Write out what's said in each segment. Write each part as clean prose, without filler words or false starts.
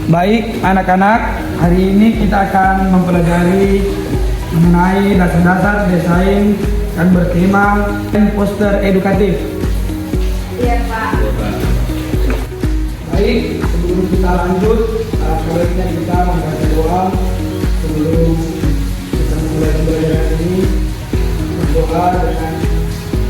Baik anak-anak, hari ini kita akan mempelajari mengenai dasar-dasar desain dan bertema poster edukatif. Iya Pak. Baik, sebelum kita lanjut, sebaiknya kita membaca doa sebelum kita mulai pembelajaran ini. Berdoa dengan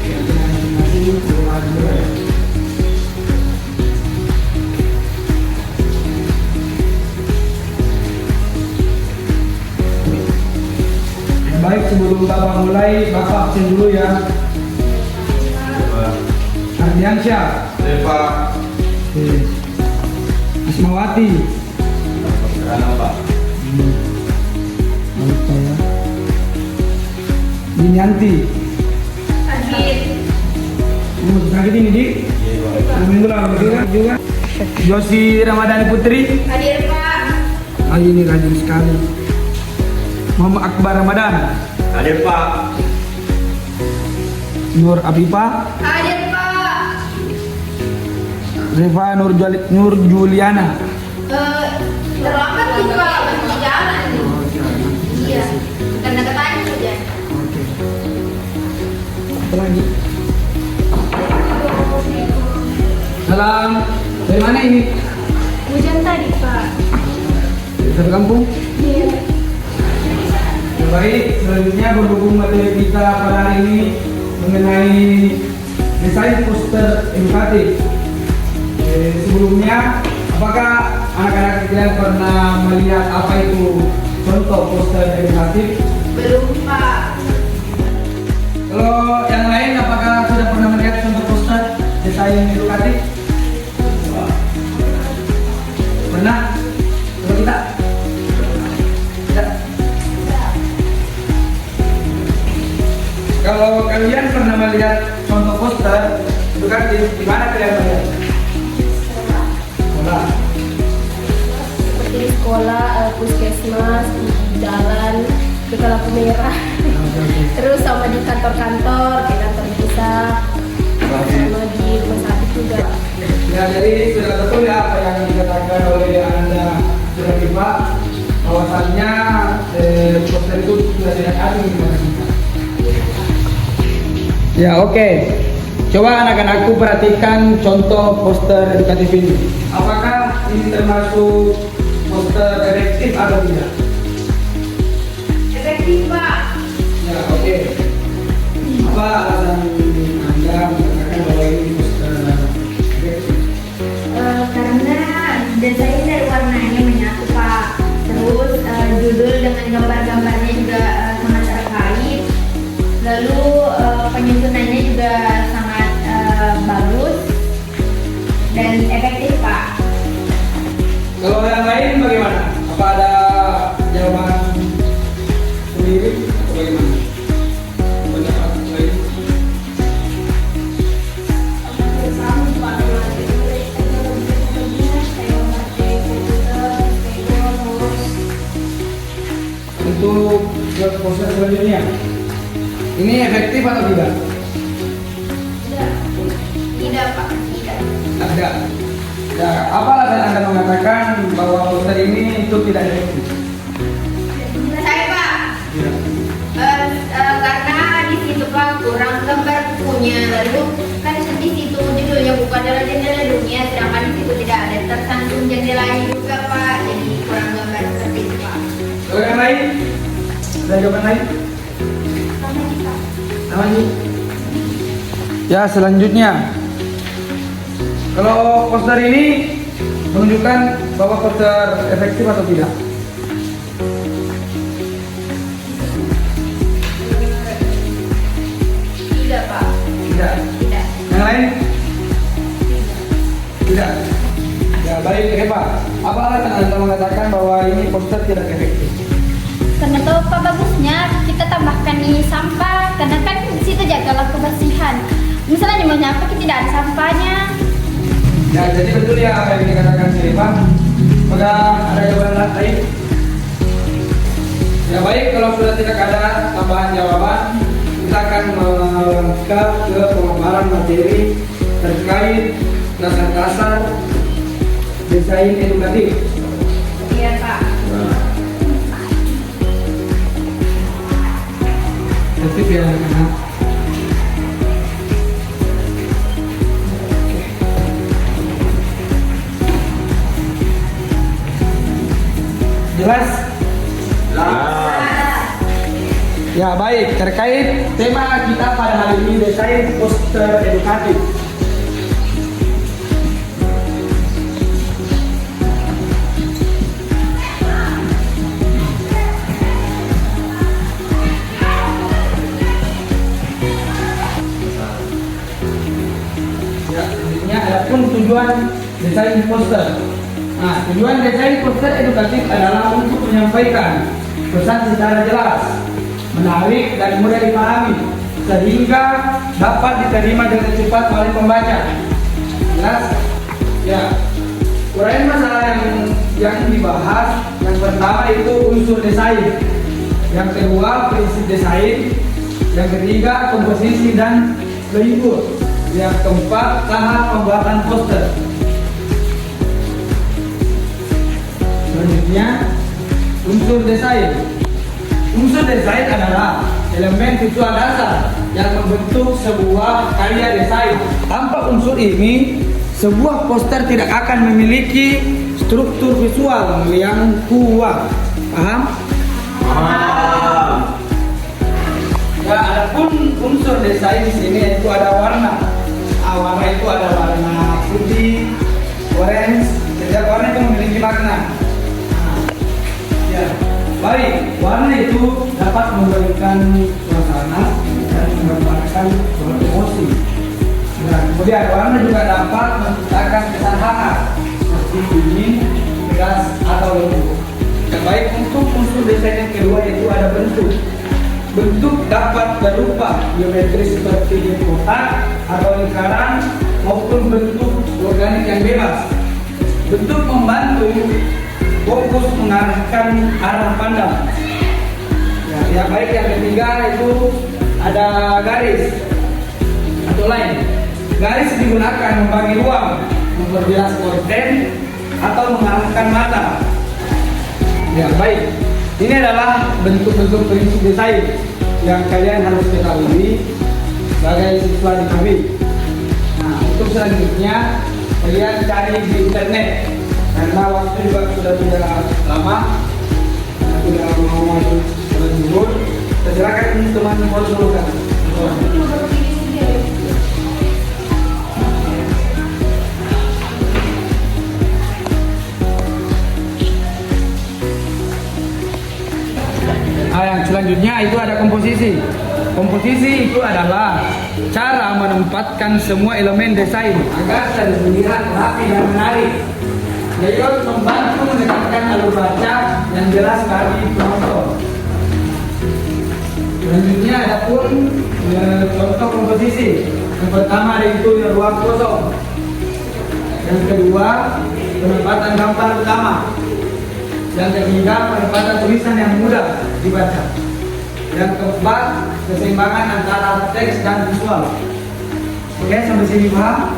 keyakinan masing-masing, doa juga. Baik, sebelum Bapak mulai, Bapak absen dulu ya. Ardiansyah, Pak. Asmawati, Pak. Lupa ya. Dinianti, Adit. sakit ini di? Minggu lalu juga. Josi Ramadhani Putri, Hadir Pak. ini rajin sekali. Muhammad Akbar Ramadan, Hadir Pak. Nur Afifa, Hadir Pak. Reva Nur Juliana. Terlambat gitu Pak, masih jalan nih. Iya. Karena ketanya saja. Oke. Apa lagi? Salam. Dari mana ini? Hujan tadi Pak. Dari satu kampung. Iya. Baik, selanjutnya berhubung materi kita pada hari ini mengenai desain poster edukatif. Sebelumnya, apakah anak-anak kalian pernah melihat apa itu contoh poster edukatif? Belum Pak. Kalau yang lain, apakah sudah pernah melihat contoh poster desain edukatif? Pernah? Kalau kita? Tidak. Kalau kalian pernah melihat contoh poster edukatif, di mana kalian melihat? Sekolah. Seperti di sekolah, puskesmas, di jalan, di lampu merah, terus sama di kantor-kantor, di kantor desa, sama di rumah sakit juga. Ya, jadi sudah betul ya apa yang dikatakan oleh Anda sudah Pak, bahwasannya poster itu sudah tidak ada di mana kita. Ya, oke. Coba anak-anakku perhatikan contoh poster edukatif ini. Apakah ini termasuk poster efektif atau tidak? Efektif Pak. Ya, oke. Apa alasan Anda mengatakan bahwa ini poster efektif? Karena desain dari warnanya menyatu Pak. Terus judul dengan gambar-gambarnya juga sangat terkait. Lalu penyusunannya juga sangat bagus dan efektif Pak. Kalau yang lain bagaimana? Apa ada jawaban sendiri atau bagaimana? Pendapat lain? Untuk poster selanjutnya, ini efektif atau tidak? Tidak Pak, tidak. Ada. Ya, apa alasan Anda mengatakan bahwa poster ini itu tidak efektif? Saya Pak, karena di situ Pak kurang gambar bukunya, lalu kan di situ judulnya buku adalah jendela dunia, sedangkan di situ tidak ada tersantum jendelanya juga Pak, jadi kurang gambar seperti itu Pak. Kalau yang lain? Ada jawaban lain? Namanya? Ya, selanjutnya. Kalau poster ini menunjukkan bahwa poster efektif atau tidak? Tidak Pak, Tidak. tidak. Yang lain? Tidak. Ya, baik, Eva. Apa alasan Anda mengatakan bahwa ini poster tidak efektif? Karena tuh apa bagusnya kita tambahkan nih sampah, karena kan di situ jagalah kebersihan. Misalnya mau nyampe kita tidak ada sampahnya. Ya, jadi betul ya apa yang dikatakan si Eva. Maka ada jawaban lain? Ya baik, kalau sudah tidak ada tambahan jawaban, kita akan melangkah ke pemaparan materi terkait dasar-dasar desain edukatif. ya anak-anak. Jelas? Ya baik, terkait tema kita pada hari ini desain poster edukatif. Ya, selanjutnya adapun tujuan desain poster. Nah, tujuan desain poster edukatif adalah untuk menyampaikan pesan secara jelas, menarik dan mudah dipahami sehingga dapat diterima dengan cepat oleh pembaca. Jelas? Ya. Uraian masalah yang dibahas, yang pertama itu unsur desain, yang kedua prinsip desain, yang ketiga komposisi dan label, yang keempat tahap pembuatan poster. Selanjutnya unsur desain. Unsur desain adalah elemen visual dasar yang membentuk sebuah karya desain. Tanpa unsur ini, sebuah poster tidak akan memiliki struktur visual yang kuat. Paham? Ya, adapun unsur desain di sini itu ada warna. Warna itu ada warna putih, orange. Setiap warna itu memiliki makna. Ya. Baik, warna itu dapat memberikan suasana dan menggambarkan suatu emosi. Nah, kemudian warna juga dapat menciptakan kesan hangat seperti dingin, tegas atau lembut. Yang baik untuk unsur desain yang kedua itu ada bentuk. Bentuk dapat berupa geometri seperti kotak atau lingkaran maupun bentuk organik yang bebas. Bentuk membantu fokus mengarahkan arah pandang. Ya, yang baik yang ketiga itu ada garis atau line. Garis digunakan membagi ruang, memperjelas konten atau mengarahkan mata. Ya baik, ini adalah bentuk-bentuk prinsip desain yang kalian harus ketahui sebagai siswa di KB. Nah, untuk selanjutnya kalian cari di internet. Karena waktu juga sudah tidak lama, sudah mau masuk bulan Zuhur. Silakan teman follow dulu kan. Yang selanjutnya itu ada komposisi. Komposisi itu adalah cara menempatkan semua elemen desain agar terlihat rapi dan menarik. Layout membantu mendekatkan alur baca yang jelas bagi penonton. Selanjutnya ada pun contoh komposisi. Yang pertama itu ruang kosong. Yang kedua penempatan gambar utama. Yang ketiga penempatan tulisan yang mudah dibaca. Yang keempat keseimbangan antara teks dan visual. Oke, sampai sini paham?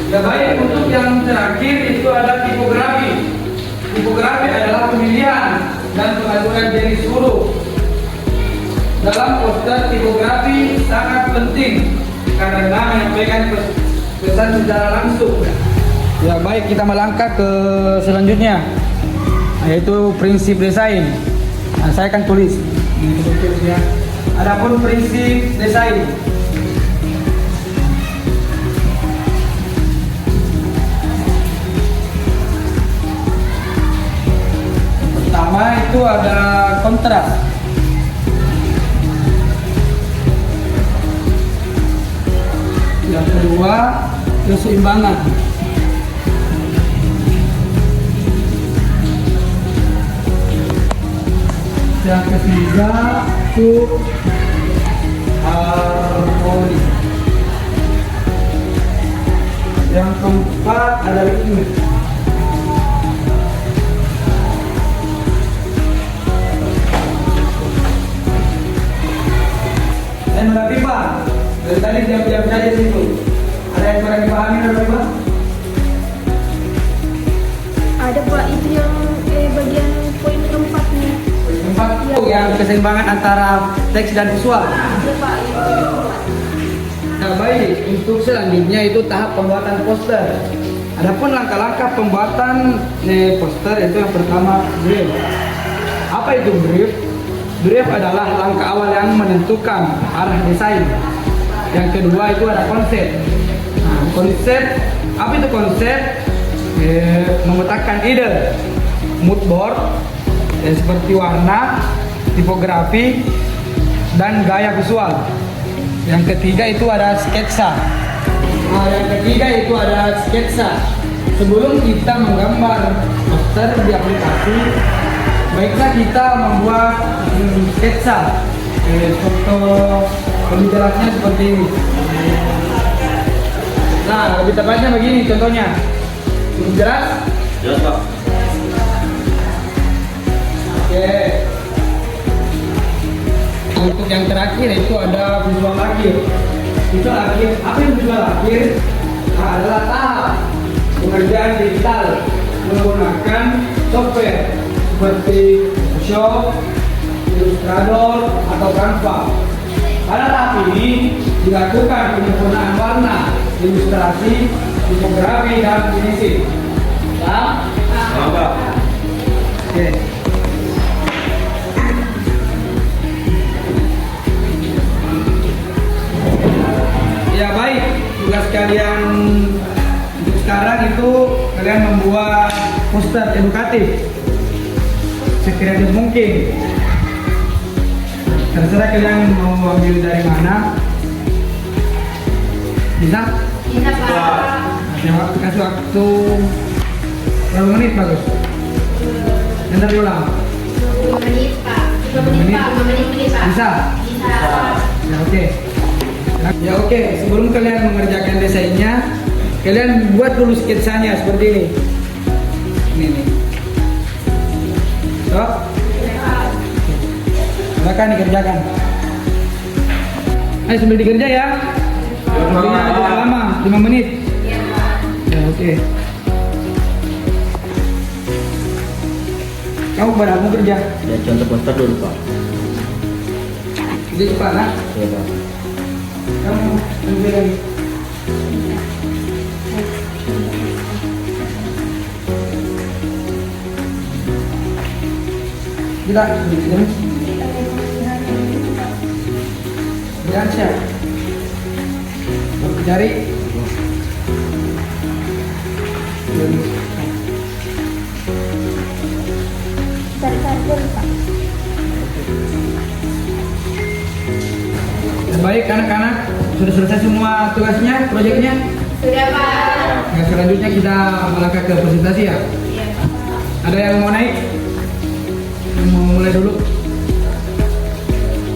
Ya baik, untuk yang terakhir itu ada tipografi. Tipografi adalah pemilihan dan pengaturan jenis huruf. Dalam poster tipografi sangat penting karena menyampaikan pesan secara langsung. Ya baik, kita melangkah ke selanjutnya, yaitu prinsip desain. Nah, saya akan tulis. Adapun prinsip desain. Pertama itu ada kontras. Yang kedua keseimbangan. Yang ketiga itu harmoni. Yang keempat ada ritme. Dan berarti Pak, dari tadi diam-diam saja di situ. Ada yang kurang dipahami dari Pak? Ada Pak, itu yang bagian poin keempatnya. Keempat, Ya. yang keseimbangan antara teks dan visual. Nah baik, untuk selanjutnya itu tahap pembuatan poster. Adapun langkah-langkah pembuatan poster itu yang pertama brief. Apa itu brief? Brief adalah langkah awal yang menentukan arah desain. Yang kedua itu ada konsep. Nah, konsep, apa itu konsep? Memetakan ide, mood board, seperti warna, tipografi, dan gaya visual. Yang ketiga itu ada sketsa. Nah, yang ketiga itu ada sketsa. Sebelum kita menggambar poster di aplikasi, baiklah kita membuat sketsa. Contoh lebih jelasnya seperti ini. Nah, lebih tepatnya begini contohnya. Lebih jelas? Jelas Pak. Oke. Untuk yang terakhir itu ada visual akhir. Visual akhir, apa yang visual akhir? Nah, adalah tahap pengerjaan digital menggunakan software seperti Photoshop, Illustrator, atau Canva. Pada tahap ini dilakukan penyempurnaan warna, ilustrasi, tipografi, dan finishing. Paham? Paham Pak. Oke. Ya baik, tugas kalian untuk sekarang itu kalian membuat poster edukatif sekreatif mungkin. Terserah kalian mau ambil dari mana. Bisa? Bisa Pak. Kasih waktu berapa menit bagus? Bentar diulang. 2 menit Pak. 3 menit Pak. 5 menit Pak. Bisa? Bisa. Ya oke. Ya oke, sebelum kalian mengerjakan desainnya, kalian buat dulu sketsanya seperti ini. Ini nih. So, silakan dikerjakan. Ayo sambil dikerja ya. Waktunya tidak lama, 5 menit. Iya Pak. Ya oke. Kamu pada mau kerja? Ya contoh poster dulu Pak. Jadi cepat nak. Iya Pak. Kamu ambil lagi. Kita bikin. Jangan siap. Cari. Cari-cari dulu, Pak. Baik anak-anak, sudah selesai semua tugasnya, proyeknya. Sudah Pak. Nah, selanjutnya kita melangkah ke presentasi ya. Iya Pak. Ada yang mau naik? Yang mau mulai dulu?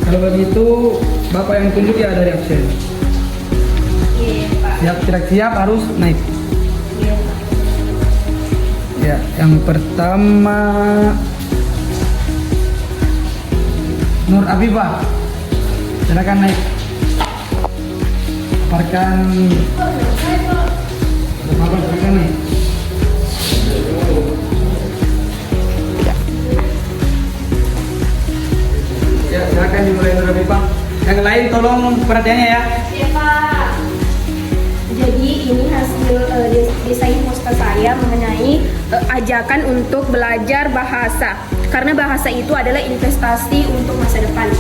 Kalau begitu, Bapak yang tunjuk ya dari absen. Iya Pak. Siap, siap harus naik. Iya Pak. Ya, yang pertama Nur Abibah. Silakan naik. Paparkan. Bapak silakan naik. Ya, silakan dimulai Nur Abibah. Yang lain tolong perhatiannya ya. Iya Pak. Jadi ini hasil desain poster saya mengenai ajakan untuk belajar bahasa. Karena bahasa itu adalah investasi untuk masa depan.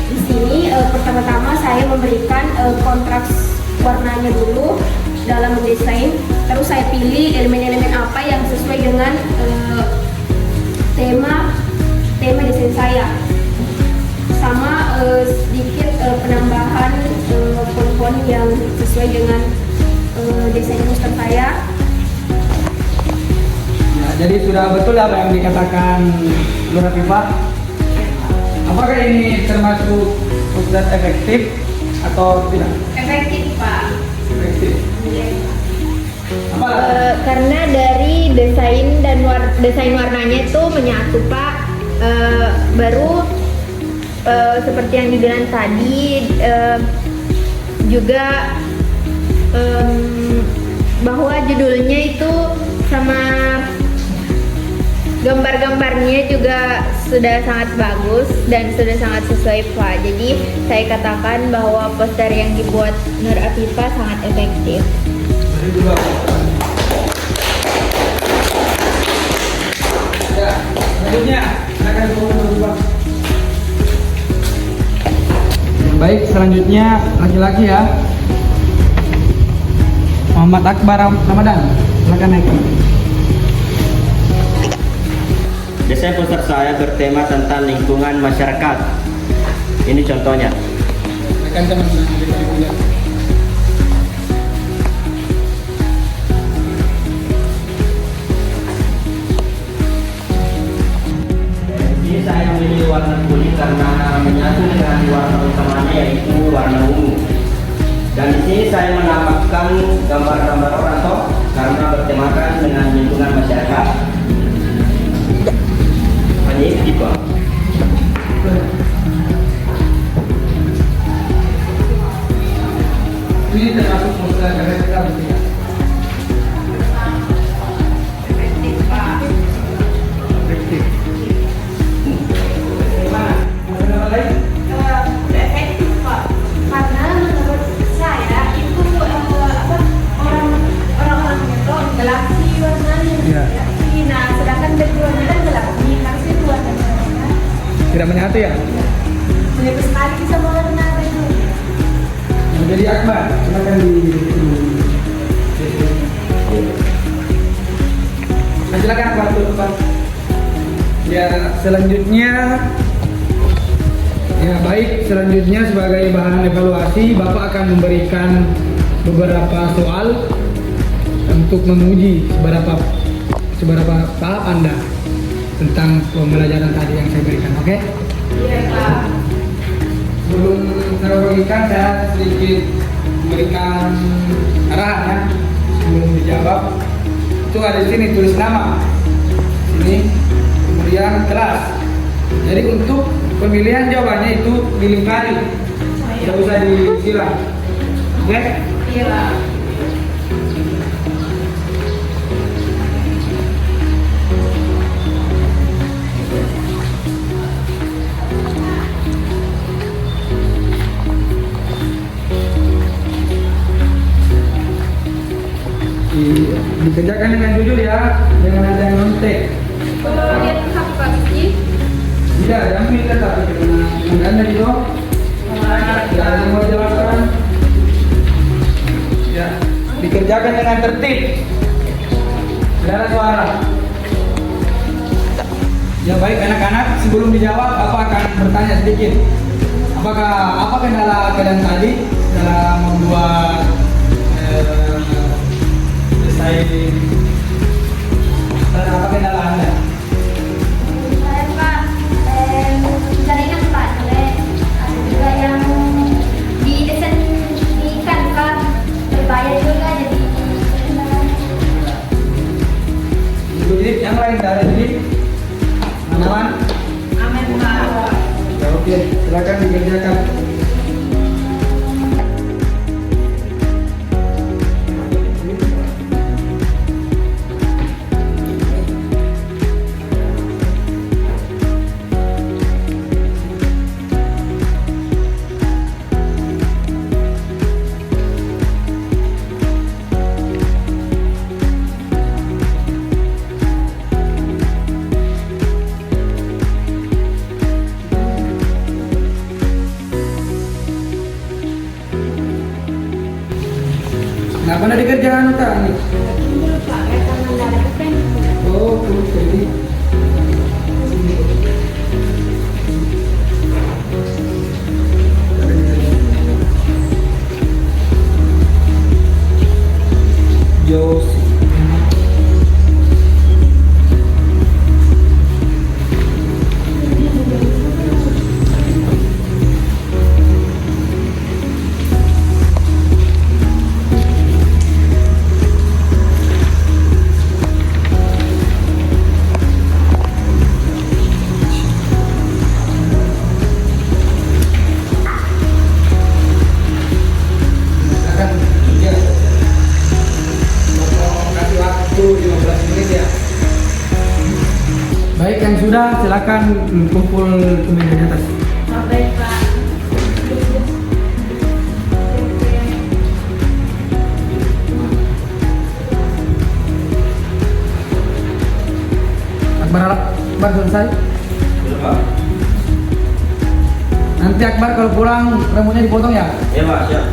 Di sini pertama-tama saya memberikan kontras warnanya dulu dalam mendesain. Terus saya pilih elemen-elemen apa yang sesuai dengan tema desain saya. Sama sedikit penambahan font-font yang sesuai dengan desain poster saya. Ya, jadi sudah betul apa yang dikatakan Nur Abibah? Apakah ini termasuk poster efektif atau tidak? Efektif Pak. Efektif. Iya. Apa? Karena dari desain dan desain warnanya itu menyatu Pak. Baru seperti yang dibilang tadi juga bahwa judulnya itu sama gambar-gambarnya juga sudah sangat bagus dan sudah sangat sesuai Pak. Jadi saya katakan bahwa poster yang dibuat Nur Afifah sangat efektif. Mari dulu. Ya, selanjutnya silakan dulu. Baik, selanjutnya laki-laki ya. Muhammad Akbar Ramadan, silakan naik. Desain poster saya bertema tentang lingkungan masyarakat. Ini contohnya. Silakan teman-teman. Ini saya memilih warna kuning karena menyatu dengan warna utamanya yaitu warna ungu. Dan di sini saya menambahkan gambar-gambar orang tua karena bertemakan dengan lingkungan masyarakat. Hanya itu Pak. Ini termasuk poster karya kita bertiga. Efektif Pak. Efektif. Gimana? Ada nama lain? Efektif Pak, karena menurut saya itu orang-orang itu galaksi warnanya. Iya. Nah, sedangkan backgroundnya kan galaksi, harus itu warnanya. Tidak menyatu ya? Mirip sekali sama warna itu. Menjadi Akbar, silakan di. Nah, silakan Akbar tuh depan. Ya, selanjutnya. Ya baik, selanjutnya sebagai bahan evaluasi, Bapak akan memberikan beberapa soal untuk menguji seberapa paham Anda tentang pembelajaran tadi yang saya berikan, oke? Iya Pak. Sebelum saya bagikan, saya sedikit memberikan arahan ya. Sebelum dijawab, itu ada di sini tulis nama, sini, kemudian kelas. Jadi untuk pemilihan jawabannya itu dilingkari, tidak usah disilang, oke? Iya. Dikerjakan dengan jujur ya, jangan ada yang nontek. Kalau dia apa sih? Tidak, jangan minta tapi dengan Anda itu. Tidak ada yang mau jelaskan. Ya, dikerjakan dengan tertib. Tidak ada suara. Ya baik anak-anak, sebelum dijawab, Bapak akan bertanya sedikit. Apa kendala kalian tadi dalam membuat desain dan apa kendala Anda? Saya Pak, jaringan Pak, ada juga yang di desain ikan kan berbahaya juga jadi. Jadi yang lain dari ini, aman? Amin Pak. Ya oke, silakan dikerjakan. Baik, yang sudah silakan kumpul ke meja di atas. Baik Pak. Akbar harap Akbar selesai. Nanti Akbar kalau pulang rambutnya dipotong ya. Ya Pak, siap.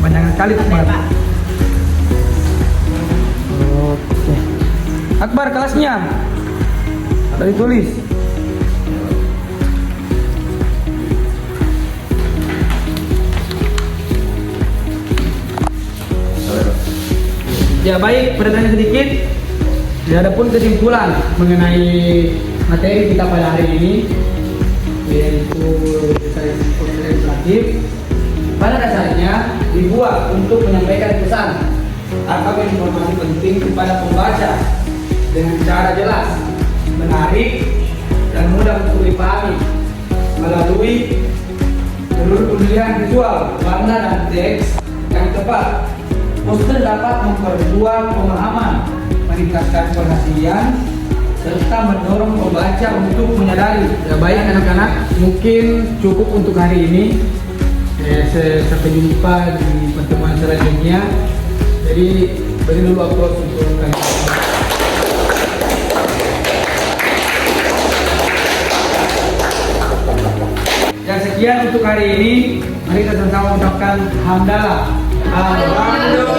Banyak sekali Akbar. Oke. Akbar kelasnya. Ada ditulis. Ya baik, pertanyaan sedikit. Adapun kesimpulan mengenai materi kita pada hari ini, yaitu desain legislatif, pada dasarnya dibuat untuk menyampaikan pesan atau informasi penting kepada pembaca dengan cara jelas, menarik, dan mudah untuk dipahami melalui seluruh pemilihan visual, warna, dan teks yang tepat. Poster dapat memperluas pemahaman, meningkatkan perhatian, serta mendorong pembaca untuk menyadari. Ya baik anak-anak, mungkin cukup untuk hari ini. Sampai jumpa di pertemuan selanjutnya. Jadi beri dulu aplaus untuk kalian. Dan sekian untuk hari ini. Mari kita sama-sama ucapkan hamdalah. Alhamdulillah.